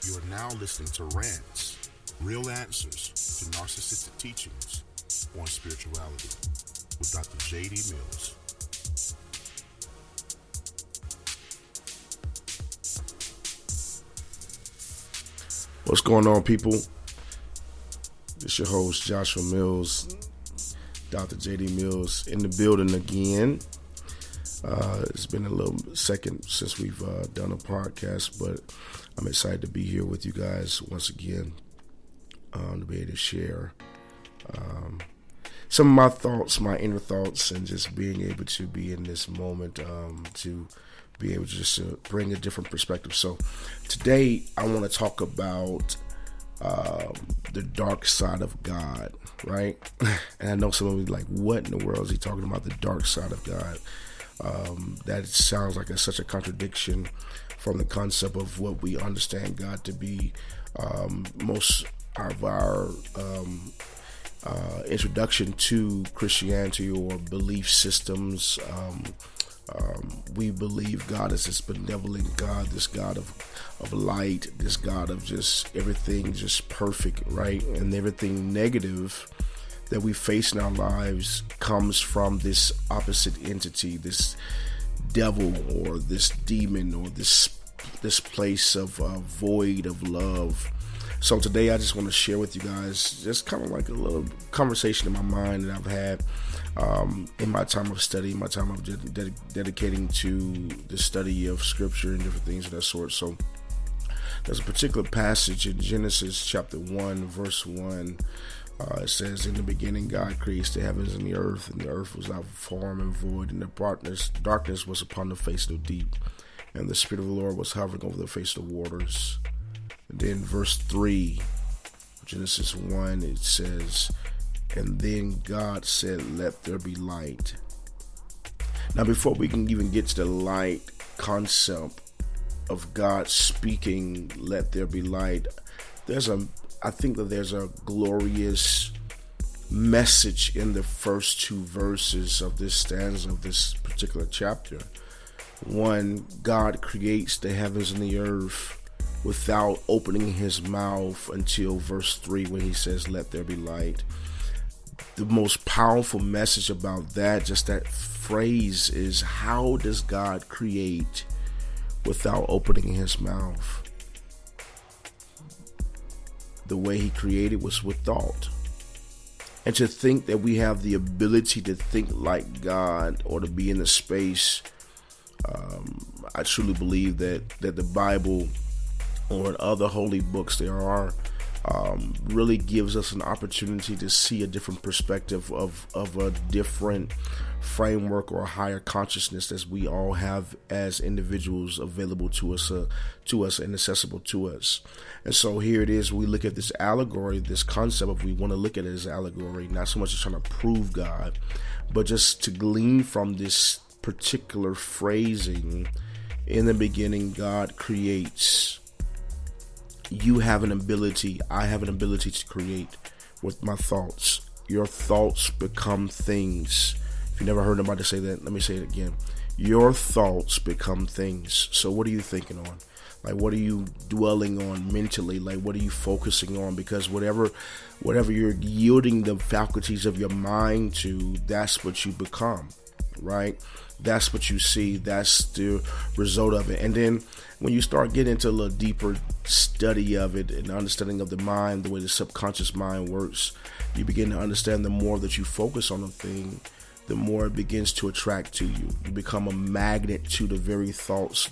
You are now listening to Rants, Real Answers to Narcissistic Teachings on Spirituality with Dr. G-d Mills. What's going on, people? It's your host, Joshua Mills, Dr. G-d Mills, in the building again. It's been a little second since we've done a podcast, but I'm excited to be here with you guys once again to be able to share some of my thoughts, my inner thoughts, and just being able to be in this moment to be able to just bring a different perspective. So today I want to talk about the dark side of God, right? And I know some of you are like, what in the world is he talking about, the dark side of God? That sounds like such a contradiction from the concept of what we understand God to be. Most of our introduction to Christianity or belief systems, we believe God is this benevolent God, this God of light, this God of just everything just perfect, right? And everything negative that we face in our lives comes from this opposite entity, this devil or this demon or this place of void of love. So today I just want to share with you guys just kind of like a little conversation in my mind that I've had in my time of study, my time of dedicating to the study of scripture and different things of that sort. So there's a particular passage in Genesis chapter 1, verse 1. It says, in the beginning, God creates the heavens and the earth was without form and void, and the darkness was upon the face of the deep, and the Spirit of the Lord was hovering over the face of the waters. And then verse 3, Genesis 1, it says, and then God said, let there be light. Now, before we can even get to the light concept of God speaking, let there be light, I think that there's a glorious message in the first two verses of this stanza of this particular chapter. One, God creates the heavens and the earth without opening his mouth until verse 3 when he says, let there be light. The most powerful message about that, just that phrase, is how does God create without opening his mouth? The way he created was with thought. And to think that we have the ability to think like God or to be in a space, I truly believe that the Bible or in other holy books there are, really gives us an opportunity to see a different perspective of a different framework or a higher consciousness as we all have as individuals available to us and accessible to us. And so here it is, we look at this allegory, this concept of, we want to look at it as allegory, not so much as trying to prove God, but just to glean from this particular phrasing. In the beginning, God creates. You have an ability, I have an ability to create with my thoughts. Your thoughts become things. If you never heard anybody say that, let me say it again. Your thoughts become things. So what are you thinking on? Like, what are you dwelling on mentally? Like, what are you focusing on? Because whatever you're yielding the faculties of your mind to, that's what you become, right? That's what you see. That's the result of it. And then when you start getting into a little deeper study of it and understanding of the mind, the way the subconscious mind works, you begin to understand the more that you focus on a thing, the more it begins to attract to you. You become a magnet to the very thoughts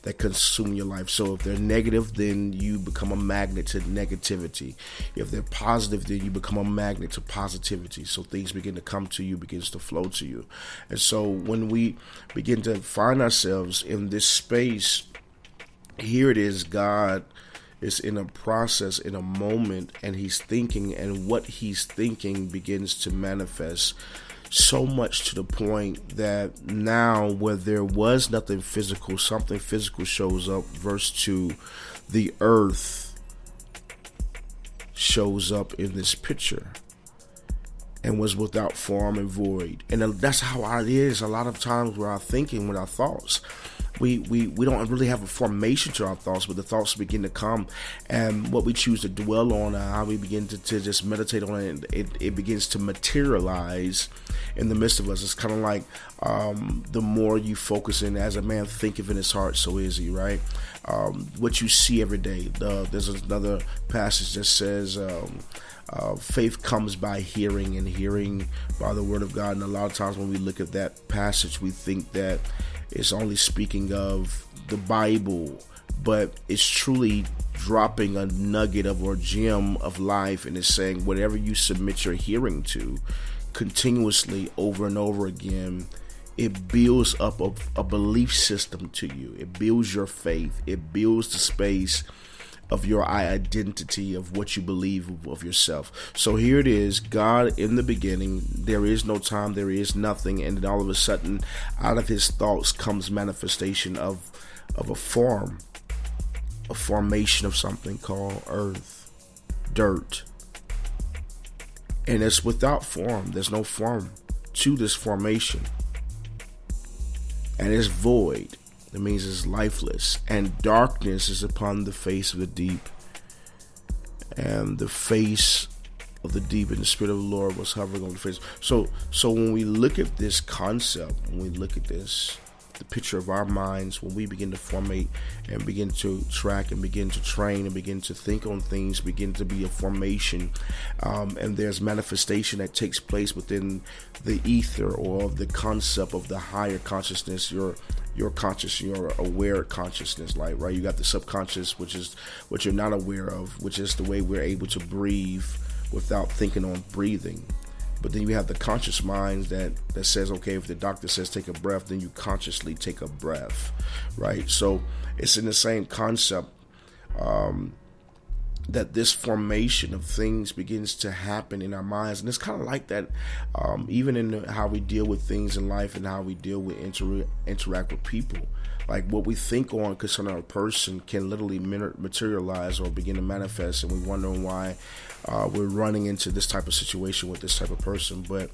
that consume your life. So if they're negative, then you become a magnet to negativity. If they're positive, then you become a magnet to positivity. So things begin to come to you, begins to flow to you. And so when we begin to find ourselves in this space, here it is, God is in a process, in a moment, and he's thinking, and what he's thinking begins to manifest. So much to the point that now, where there was nothing physical, something physical shows up. Verse 2, the earth shows up in this picture and was without form and void. And that's how it is a lot of times with our thinking, with our thoughts. we don't really have a formation to our thoughts, but the thoughts begin to come, and what we choose to dwell on, how we begin to just meditate on it, it begins to materialize in the midst of us. It's kind of like the more you focus in, as a man thinketh in his heart, so is he, right? What you see every day. There's another passage that says faith comes by hearing, and hearing by the word of God. And a lot of times when we look at that passage, we think that it's only speaking of the Bible, but it's truly dropping a nugget of or gem of life, and it's saying whatever you submit your hearing to continuously over and over again, it builds up a belief system to you. It builds your faith. It builds the space of your identity, of what you believe of yourself. So here it is, God in the beginning, there is no time, there is nothing, and then all of a sudden, out of his thoughts comes manifestation of a formation of something called earth, dirt. And it's without form. There's no form to this formation. And it's void. That means it's lifeless. And darkness is upon the face of the deep. And the face of the deep, and the Spirit of the Lord was hovering on the face. So when we look at this concept, when we look at this, the picture of our minds, when we begin to formate and begin to track and begin to train and begin to think on things, begin to be a formation, and there's manifestation that takes place within the ether, or the concept of the higher consciousness, your conscious, your aware consciousness, like, right? You got the subconscious, which is what you're not aware of, which is the way we're able to breathe without thinking on breathing. But then you have the conscious mind that says, okay, if the doctor says take a breath, then you consciously take a breath, right? So it's in the same concept that this formation of things begins to happen in our minds. And it's kind of like that even in how we deal with things in life and how we deal with interact with people. Like what we think on concerning a person can literally materialize or begin to manifest, and we're wondering why we're running into this type of situation with this type of person. But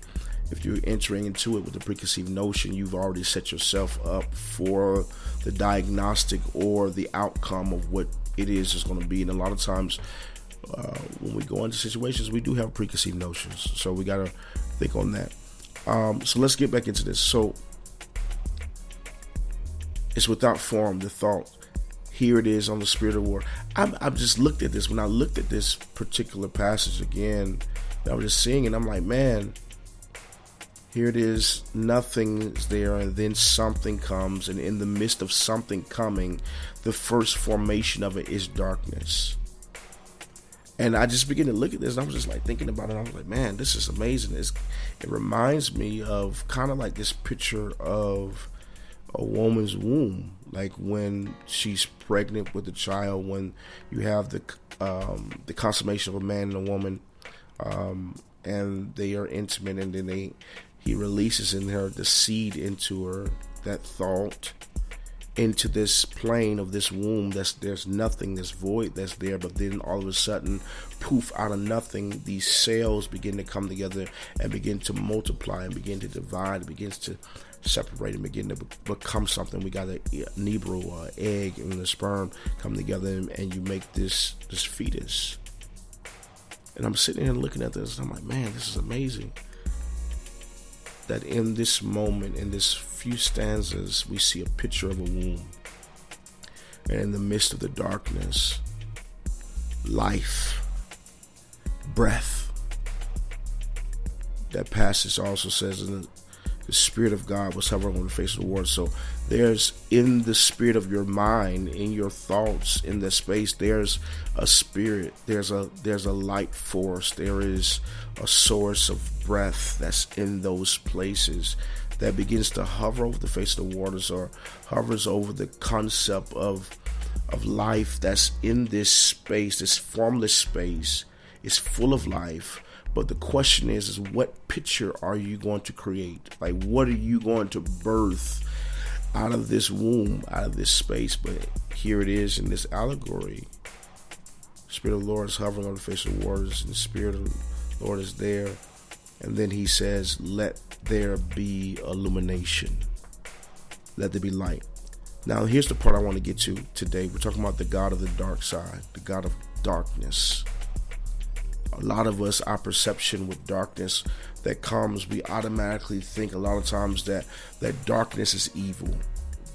if you're entering into it with a preconceived notion, you've already set yourself up for the diagnostic or the outcome of what it is going to be. And a lot of times when we go into situations, we do have preconceived notions, so we got to think on that. So let's get back into this. So it's without form, the thought. Here it is on the Spirit of War. I've just looked at this. When I looked at this particular passage again, I was just seeing it. I'm like, man, here it is. Nothing is there, and then something comes. And in the midst of something coming, the first formation of it is darkness. And I just began to look at this, and I was just like thinking about it. I was like, man, this is amazing. It reminds me of kind of like this picture of a woman's womb, like when she's pregnant with a child, when you have the consummation of a man and a woman, and they are intimate, and then he releases in her the seed into her, that thought, into this plane of this womb. There's nothing, this void that's there, but then all of a sudden, poof, out of nothing, these cells begin to come together and begin to multiply and begin to divide. It begins to separate and begin to become something. We got an embryo, egg, and the sperm come together, and you make this fetus. And I'm sitting here looking at this, and I'm like, man, this is amazing. That in this moment, in this few stanzas, we see a picture of a womb. And in the midst of the darkness, life, breath. That passage also says the Spirit of God was hovering on the face of the water. So there's, in the spirit of your mind, in your thoughts, in the space, there's a spirit, there's a light force, there is a source of breath that's in those places that begins to hover over the face of the waters, or hovers over the concept of life that's in this space, this formless space. Is full of life. But the question is what picture are you going to create? Like, what are you going to birth out of this womb, out of this space? But here it is in this allegory. The Spirit of the Lord is hovering on the face of the waters, and the Spirit of the Lord is there. And then he says, let there be illumination. Let there be light. Now, here's the part I want to get to today. We're talking about the God of the dark side, the God of darkness. A lot of us, our perception with darkness that comes, we automatically think a lot of times that darkness is evil.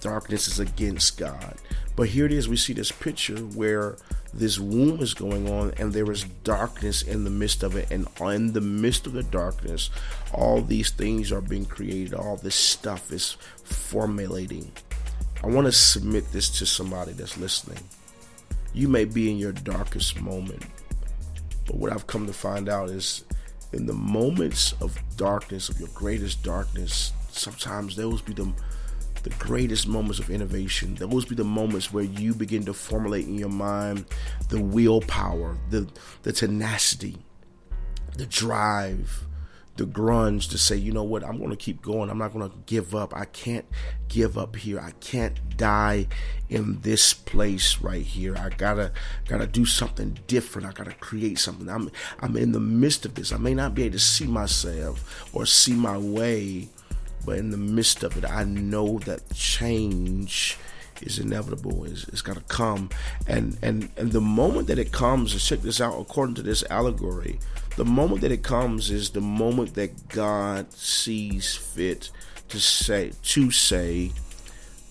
Darkness is against God. But here it is, we see this picture where this womb is going on and there is darkness in the midst of it. And in the midst of the darkness, all these things are being created. All this stuff is formulating. I want to submit this to somebody that's listening. You may be in your darkest moment, but what I've come to find out is in the moments of darkness, of your greatest darkness, sometimes those be the greatest moments of innovation. Those be the moments where you begin to formulate in your mind the willpower, the tenacity, the drive, the grunge to say, you know what, I'm going to keep going. I'm not going to give up. I can't give up here. I can't die in this place right here. I gotta do something different. I gotta create something. I'm in the midst of this. I may not be able to see myself or see my way, but in the midst of it, I know that change is inevitable. It's got to come. And the moment that it comes, and check this out, according to this allegory, the moment that it comes is the moment that God sees fit to say,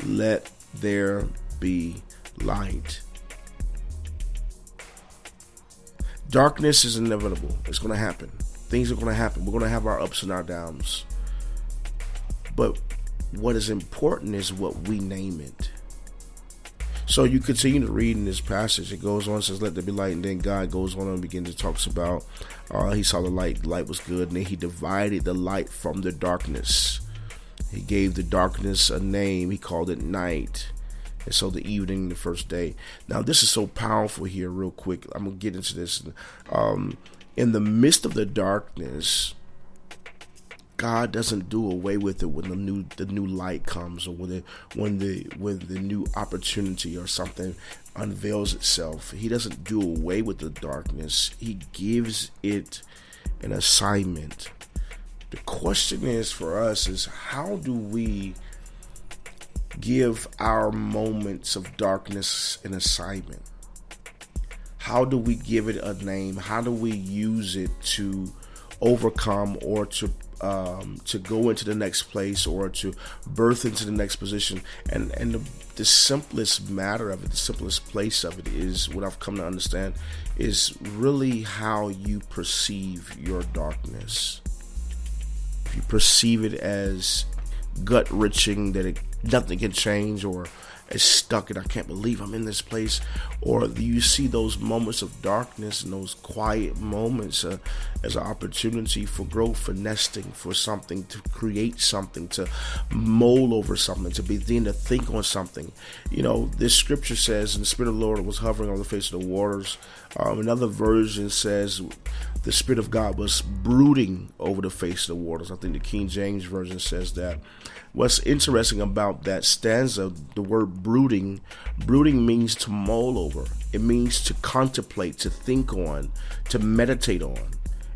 let there be light. Darkness is inevitable. It's going to happen. Things are going to happen. We're going to have our ups and our downs. But what is important is what we name it. So you continue to read in this passage. It goes on, says, let there be light. And then God goes on and begins to talk about, he saw the light was good. And then he divided the light from the darkness. He gave the darkness a name. He called it night. And so the evening, the first day. Now, this is so powerful here real quick. I'm going to get into this. In the midst of the darkness, God doesn't do away with it when the new light comes, or when the new opportunity or something unveils itself. He doesn't do away with the darkness. He gives it an assignment. The question is for us is, how do we give our moments of darkness an assignment? How do we give it a name? How do we use it to overcome or to go into the next place or to birth into the next position? And the simplest matter of it, the simplest place of it is, what I've come to understand, is really how you perceive your darkness. If you perceive it as gut-wrenching, that nothing can change, or is stuck and I can't believe I'm in this place, or do you see those moments of darkness and those quiet moments as an opportunity for growth, for nesting, for something, to create something, to mull over something, to begin to think on something? You know, this scripture says, and the Spirit of the Lord was hovering on the face of the waters. Another version says the Spirit of God was brooding over the face of the waters. I think the King James Version says that. What's interesting about that stanza, the word brooding means to mull over. It means to contemplate, to think on, to meditate on.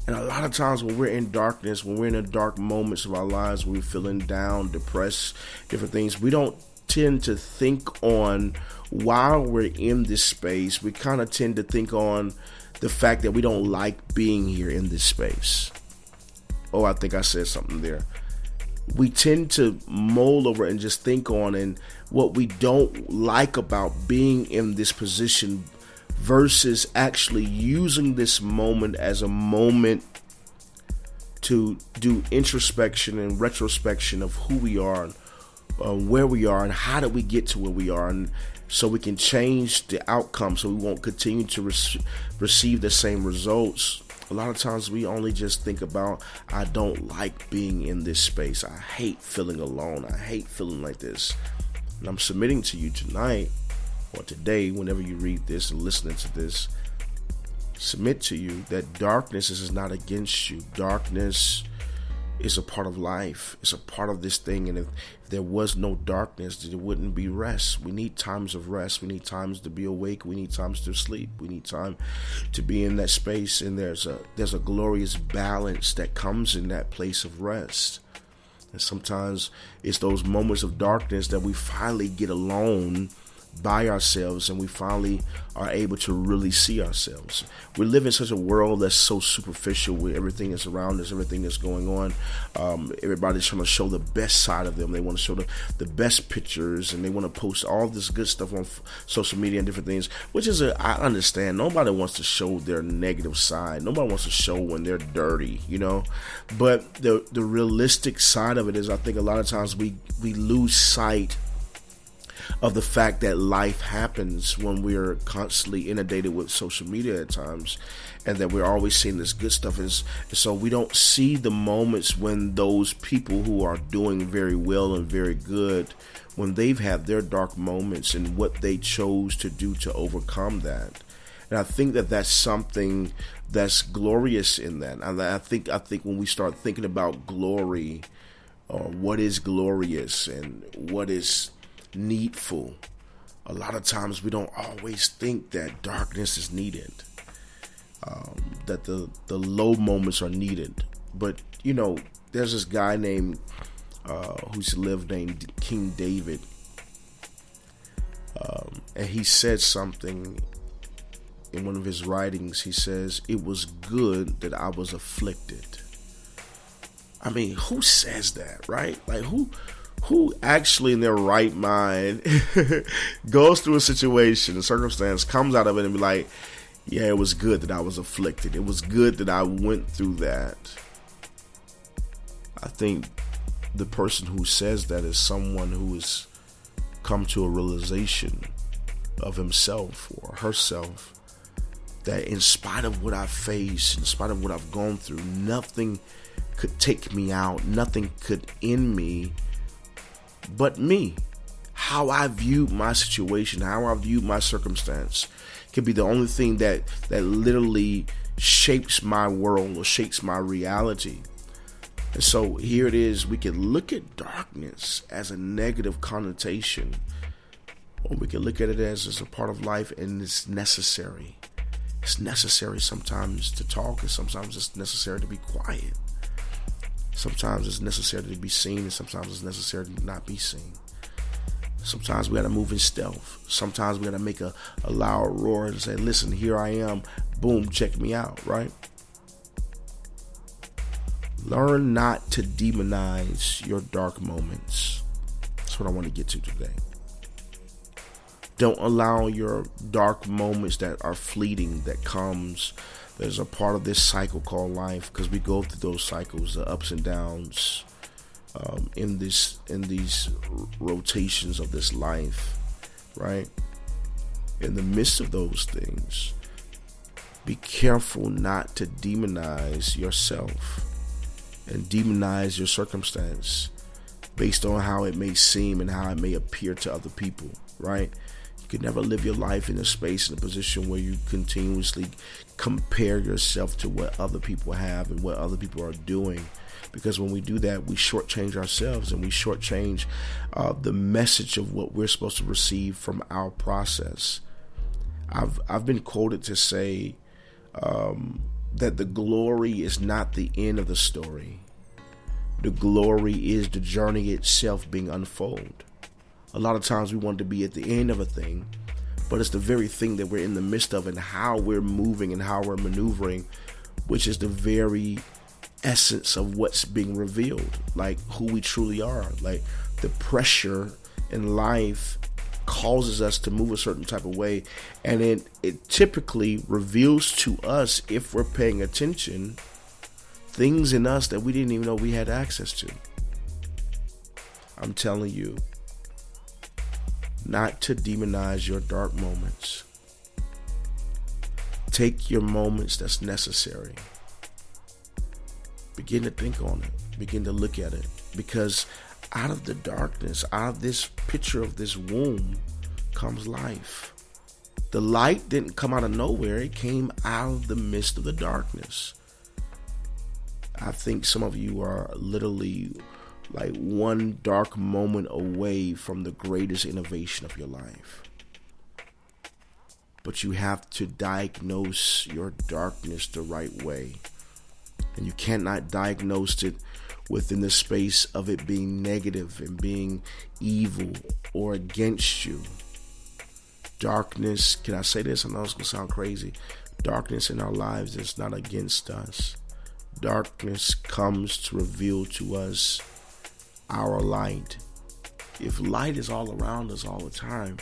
And a lot of times when we're in darkness, when we're in the dark moments of our lives, when we're feeling down, depressed, different things, we don't tend to think on while we're in this space. We kind of tend to think on the fact that we don't like being here in this space. Oh, I think I said something there. We tend to mull over and just think on and what we don't like about being in this position, versus actually using this moment as a moment to do introspection and retrospection of who we are, where we are, and how did we get to where we are, and so we can change the outcome so we won't continue to receive the same results. A lot of times we only just think about, I don't like being in this space. I hate feeling alone. I hate feeling like this. And I'm submitting to you tonight or today, whenever you read this and listening to this, submit to you that darkness is not against you. Darkness is a part of life. It's a part of this thing. And if there was no darkness, there wouldn't be rest. We need times of rest. We need times to be awake. We need times to sleep. We need time to be in that space. And there's a glorious balance that comes in that place of rest. And sometimes it's those moments of darkness that we finally get alone by ourselves, and we finally are able to really see ourselves. We live in such a world that's so superficial with everything that's around us, everything that's going on. Everybody's trying to show the best side of them. They want to show the best pictures, and they want to post all this good stuff on social media and different things, which is I understand. Nobody wants to show their negative side. Nobody wants to show when they're dirty, But the realistic side of it is, I think a lot of times we lose sight of the fact that life happens when we're constantly inundated with social media at times, and that we're always seeing this good stuff. And so we don't see the moments when those people who are doing very well and very good, when they've had their dark moments and what they chose to do to overcome that. And I think that that's something that's glorious in that. And I think when we start thinking about glory, or what is glorious and what is needful, a lot of times we don't always think that darkness is needed, that the low moments are needed. But there's this guy named who's lived named King David, and he said something in one of his writings. He says, "It was good that I was afflicted." I mean, who says that, right? Like who actually in their right mind goes through a situation, a circumstance, comes out of it and be like, yeah, it was good that I was afflicted. It was good that I went through that. I think the person who says that is someone who has come to a realization of himself or herself, that in spite of what I've faced, in spite of what I've gone through, nothing could take me out, nothing could end me but me. How I viewed my situation, how I viewed my circumstance could be the only thing that literally shapes my world or shapes my reality. And so here it is, we can look at darkness as a negative connotation, or we can look at it as a part of life, and it's necessary. It's necessary sometimes to talk, and sometimes it's necessary to be quiet. Sometimes it's necessary to be seen, and sometimes it's necessary to not be seen. Sometimes we got to move in stealth. Sometimes we got to make a loud roar and say, listen, here I am. Boom, check me out, right? Learn not to demonize your dark moments. That's what I want to get to today. Don't allow your dark moments that are fleeting, that comes, there's a part of this cycle called life, because we go through those cycles, the ups and downs, in these rotations of this life, right? In the midst of those things, be careful not to demonize yourself and demonize your circumstance based on how it may seem and how it may appear to other people, right? You can never live your life in a space, in a position where you continuously compare yourself to what other people have and what other people are doing. Because when we do that, we shortchange ourselves, and we shortchange the message of what we're supposed to receive from our process. I've been quoted to say that the glory is not the end of the story. The glory is the journey itself being unfolded. A lot of times we want to be at the end of a thing, but it's the very thing that we're in the midst of, and how we're moving and how we're maneuvering, which is the very essence of what's being revealed, like who we truly are. Like the pressure in life causes us to move a certain type of way, and it typically reveals to us, if we're paying attention, things in us that we didn't even know we had access to. I'm telling you, not to demonize your dark moments. Take your moments that's necessary. Begin to think on it. Begin to look at it. Because out of the darkness, out of this picture of this womb, comes life. The light didn't come out of nowhere. It came out of the midst of the darkness. I think some of you are literally like one dark moment away from the greatest innovation of your life. But you have to diagnose your darkness the right way. And you cannot diagnose it within the space of it being negative and being evil or against you. Darkness, can I say this? I know it's going to sound crazy. Darkness in our lives is not against us. Darkness comes to reveal to us our light. If light is all around us all the time,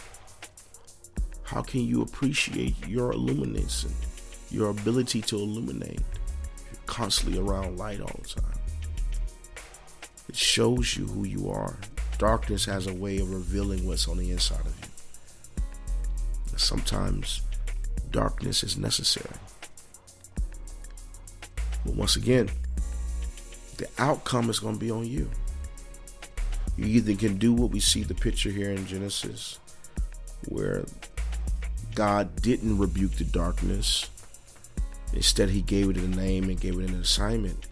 how can you appreciate your illumination, your ability to illuminate? You're constantly around light all the time. It shows you who you are. Darkness has a way of revealing what's on the inside of you. Sometimes darkness is necessary. But once again, the outcome is going to be on you. You either can do what we see the picture here in Genesis, where God didn't rebuke the darkness. Instead, he gave it a name and gave it an assignment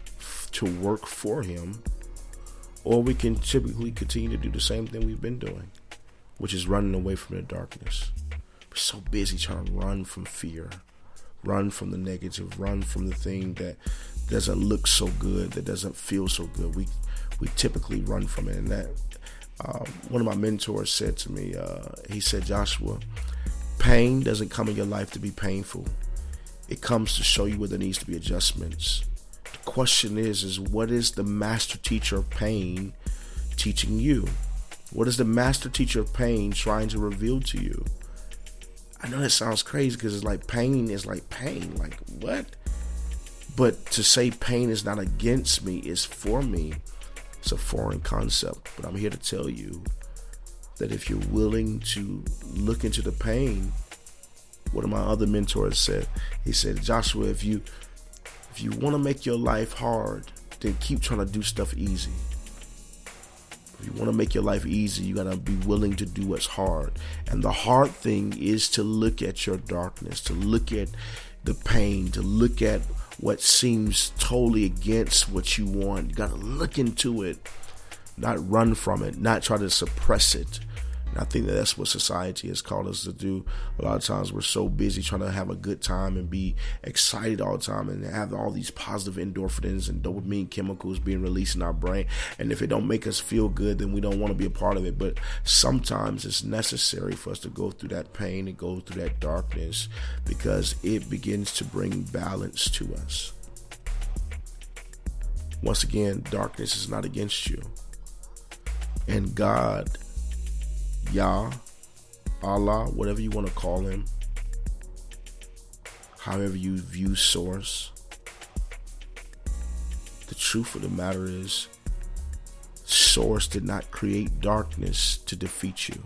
to work for him. Or we can typically continue to do the same thing we've been doing, which is running away from the darkness. We're so busy trying to run from fear, run from the negative, run from the thing that doesn't look so good, that doesn't feel so good. We typically run from it. And that one of my mentors said to me, he said, Joshua, pain doesn't come in your life to be painful. It comes to show you where there needs to be adjustments. The question is what is the master teacher of pain teaching you? What is the master teacher of pain trying to reveal to you? I know that sounds crazy because it's like pain is like pain. Like, what? But to say pain is not against me is for me. It's a foreign concept. But I'm here to tell you that if you're willing to look into the pain, one of my other mentors said, he said, Joshua, if you want to make your life hard, then keep trying to do stuff easy. If you want to make your life easy, you got to be willing to do what's hard. And the hard thing is to look at your darkness, to look at the pain, to look at what seems totally against what you want. You got to look into it, not run from it, not try to suppress it. And I think that's what society has called us to do. A lot of times we're so busy trying to have a good time and be excited all the time and have all these positive endorphins and dopamine chemicals being released in our brain. And if it don't make us feel good, then we don't want to be a part of it. But sometimes it's necessary for us to go through that pain and go through that darkness because it begins to bring balance to us. Once again, darkness is not against you. And God, Yah, Allah, whatever you want to call him, however you view source, the truth of the matter is source did not create darkness to defeat you.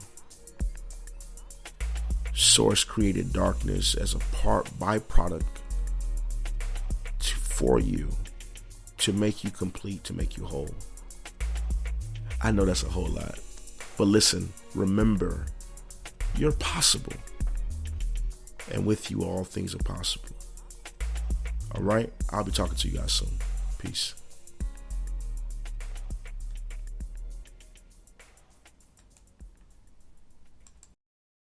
Source created darkness as a byproduct for you, to make you complete, to make you whole. I know that's a whole lot. But listen, remember, you're possible. And with you, all things are possible. All right? I'll be talking to you guys soon. Peace.